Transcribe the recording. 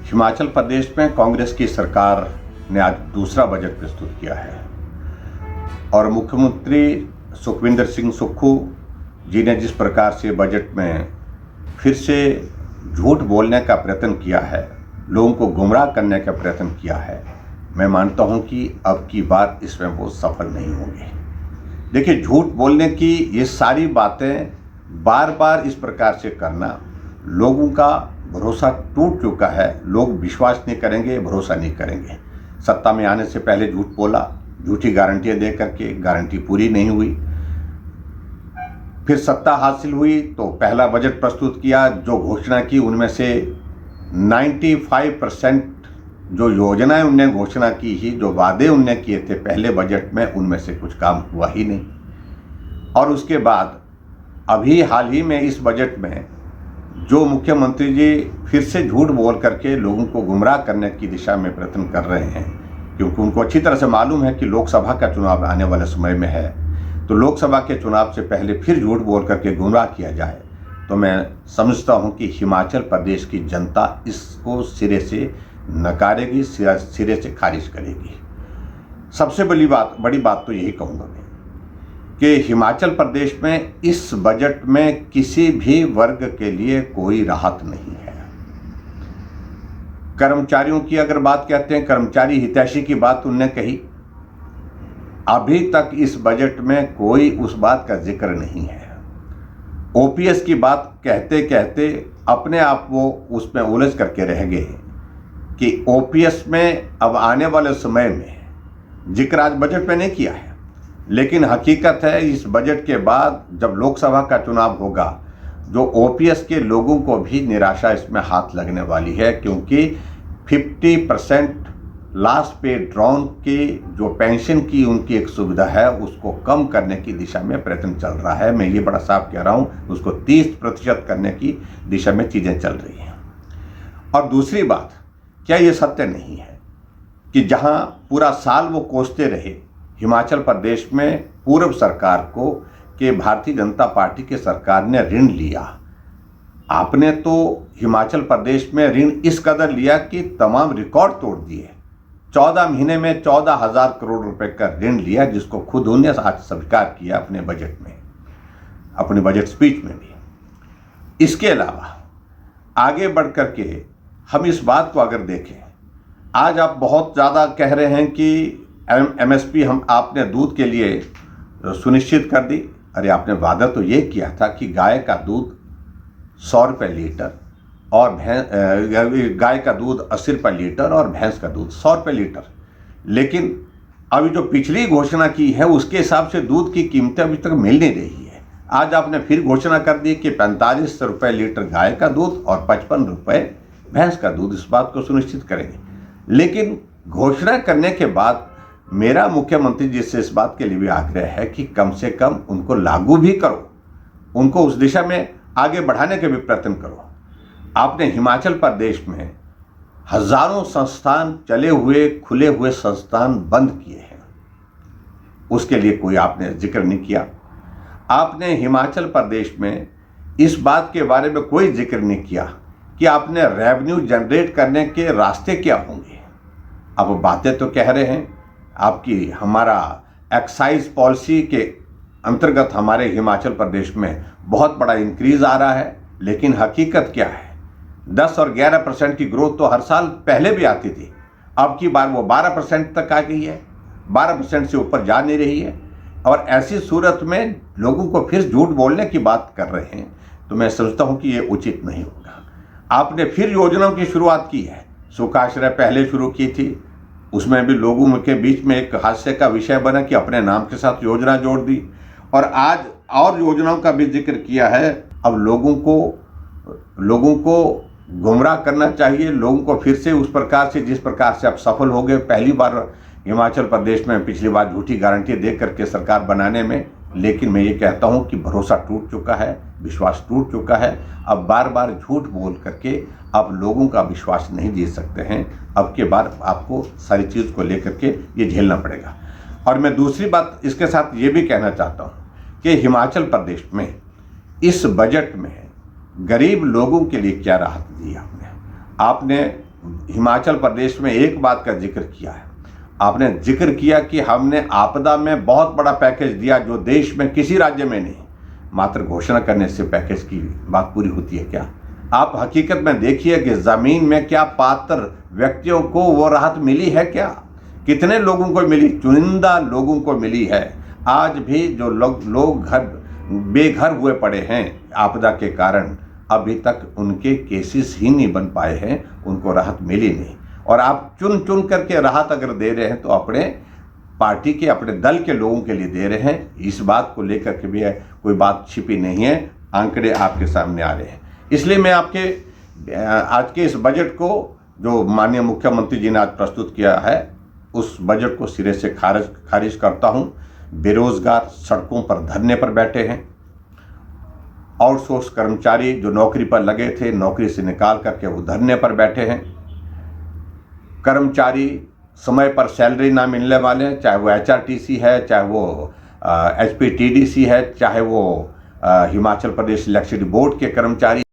हिमाचल प्रदेश में कांग्रेस की सरकार ने आज दूसरा बजट प्रस्तुत किया है और मुख्यमंत्री सुखविंदर सिंह सुक्खू जी ने जिस प्रकार से बजट में फिर से झूठ बोलने का प्रयत्न किया है, लोगों को गुमराह करने का प्रयत्न किया है, मैं मानता हूं कि अब की बार इसमें वो सफल नहीं होंगे। देखिए, झूठ बोलने की ये सारी बातें बार बार इस प्रकार से करना, लोगों का भरोसा टूट चुका है। लोग विश्वास नहीं करेंगे, भरोसा नहीं करेंगे। सत्ता में आने से पहले झूठ बोला, झूठी गारंटियां दे करके गारंटी पूरी नहीं हुई। फिर सत्ता हासिल हुई तो पहला बजट प्रस्तुत किया, जो घोषणा की उनमें से 95% जो योजनाएं उनने घोषणा की ही, जो वादे उनने किए थे पहले बजट में, उनमें से कुछ काम हुआ ही नहीं। और उसके बाद अभी हाल ही में इस बजट में जो मुख्यमंत्री जी फिर से झूठ बोल करके लोगों को गुमराह करने की दिशा में प्रयत्न कर रहे हैं, क्योंकि उनको अच्छी तरह से मालूम है कि लोकसभा का चुनाव आने वाले समय में है, तो लोकसभा के चुनाव से पहले फिर झूठ बोल करके गुमराह किया जाए, तो मैं समझता हूं कि हिमाचल प्रदेश की जनता इसको सिरे से नकारेगी, सिरे से खारिज करेगी। सबसे बड़ी बात तो यही कहूँगा मैं कि हिमाचल प्रदेश में इस बजट में किसी भी वर्ग के लिए कोई राहत नहीं है। कर्मचारियों की अगर बात कहते हैं, कर्मचारी हितैषी की बात उनने कही, अभी तक इस बजट में कोई उस बात का जिक्र नहीं है। ओपीएस की बात कहते कहते अपने आप वो उसमें उलझ करके रह गए कि ओपीएस में अब आने वाले समय में जिक्र आज बजट में नहीं किया है, लेकिन हकीकत है इस बजट के बाद जब लोकसभा का चुनाव होगा, जो ओपीएस के लोगों को भी निराशा इसमें हाथ लगने वाली है, क्योंकि 50% लास्ट पे ड्रॉन की जो पेंशन की उनकी एक सुविधा है, उसको कम करने की दिशा में प्रयत्न चल रहा है। मैं ये बड़ा साफ कह रहा हूँ, उसको 30% करने की दिशा में चीज़ें चल रही हैं। और दूसरी बात, क्या ये सत्य नहीं है कि जहाँ पूरा साल वो कोसते रहे हिमाचल प्रदेश में पूर्व सरकार को कि भारतीय जनता पार्टी की सरकार ने ऋण लिया। आपने तो हिमाचल प्रदेश में ऋण इस कदर लिया कि तमाम रिकॉर्ड तोड़ दिए। 14 महीने में 14,000 करोड़ रुपए का ऋण लिया, जिसको खुद उन्होंने आज स्वीकार किया अपने बजट में, अपने बजट स्पीच में भी। इसके अलावा आगे बढ़ करके हम इस बात को अगर देखें, आज आप बहुत ज़्यादा कह रहे हैं कि एमएसपी हम आपने दूध के लिए सुनिश्चित कर दी। अरे, आपने वादा तो ये किया था कि गाय का दूध 100 रुपये लीटर और गाय का दूध 80 रुपये लीटर और भैंस का दूध 100 रुपये लीटर, लेकिन अभी जो पिछली घोषणा की है उसके हिसाब से दूध की कीमतें अभी तक मिल नहीं रही है। आज आपने फिर घोषणा कर दी कि 45 रुपये लीटर गाय का दूध और 55 रुपये भैंस का दूध, इस बात को सुनिश्चित करेंगे। लेकिन घोषणा करने के बाद मेरा मुख्यमंत्री जी से इस बात के लिए भी आग्रह है कि कम से कम उनको लागू भी करो, उनको उस दिशा में आगे बढ़ाने के भी प्रयत्न करो। आपने हिमाचल प्रदेश में हजारों संस्थान चले हुए, खुले हुए संस्थान बंद किए हैं, उसके लिए कोई आपने जिक्र नहीं किया। आपने हिमाचल प्रदेश में इस बात के बारे में कोई जिक्र नहीं किया कि आपने रेवेन्यू जनरेट करने के रास्ते क्या होंगे। अब बातें तो कह रहे हैं आपकी, हमारा एक्साइज पॉलिसी के अंतर्गत हमारे हिमाचल प्रदेश में बहुत बड़ा इंक्रीज आ रहा है, लेकिन हकीकत क्या है, 10 और 11% की ग्रोथ तो हर साल पहले भी आती थी, अब की बार वो 12% तक आ गई है, 12% से ऊपर जा नहीं रही है। और ऐसी सूरत में लोगों को फिर झूठ बोलने की बात कर रहे हैं, तो मैं समझता हूँ कि ये उचित नहीं होगा। आपने फिर योजनाओं की शुरुआत की है, सुखाश्रय पहले शुरू की थी, उसमें भी लोगों के बीच में एक हास्य का विषय बना कि अपने नाम के साथ योजना जोड़ दी, और आज और योजनाओं का भी जिक्र किया है। अब लोगों को गुमराह करना चाहिए, लोगों को फिर से उस प्रकार से जिस प्रकार से आप सफल हो गए पहली बार हिमाचल प्रदेश में, पिछली बार झूठी गारंटी दे करके सरकार बनाने में, लेकिन मैं ये कहता हूँ कि भरोसा टूट चुका है, विश्वास टूट चुका है। अब बार बार झूठ बोल करके आप लोगों का विश्वास नहीं जीत सकते हैं। अब के बार आपको सारी चीज़ को लेकर के ये झेलना पड़ेगा। और मैं दूसरी बात इसके साथ ये भी कहना चाहता हूँ कि हिमाचल प्रदेश में इस बजट में गरीब लोगों के लिए क्या राहत दी आपने हिमाचल प्रदेश में एक बात का जिक्र किया है। आपने जिक्र किया कि हमने आपदा में बहुत बड़ा पैकेज दिया जो देश में किसी राज्य में नहीं। मात्र घोषणा करने से पैकेज की बात पूरी होती है क्या? आप हकीकत में देखिए कि ज़मीन में क्या पात्र व्यक्तियों को वो राहत मिली है क्या? कितने लोगों को मिली? चुनिंदा लोगों को मिली है। आज भी जो लोग बेघर हुए पड़े हैं आपदा के कारण, अभी तक उनके केसेस ही नहीं बन पाए हैं, उनको राहत मिली नहीं। और आप चुन चुन करके राहत अगर दे रहे हैं तो अपने पार्टी के, अपने दल के लोगों के लिए दे रहे हैं। इस बात को लेकर के भी कोई बात छिपी नहीं है, आंकड़े आपके सामने आ रहे हैं। इसलिए मैं आपके आज के इस बजट को जो माननीय मुख्यमंत्री जी ने आज प्रस्तुत किया है, उस बजट को सिरे से खारिज करता हूं। बेरोजगार सड़कों पर धरने पर बैठे हैं। आउटसोर्स कर्मचारी जो नौकरी पर लगे थे, नौकरी से निकाल करके वो धरने पर बैठे हैं। कर्मचारी समय पर सैलरी ना मिलने वाले हैं, चाहे वो HRTC है, चाहे वो HPTDC है, चाहे वो हिमाचल प्रदेश इलेक्ट्रिसिटी बोर्ड के कर्मचारी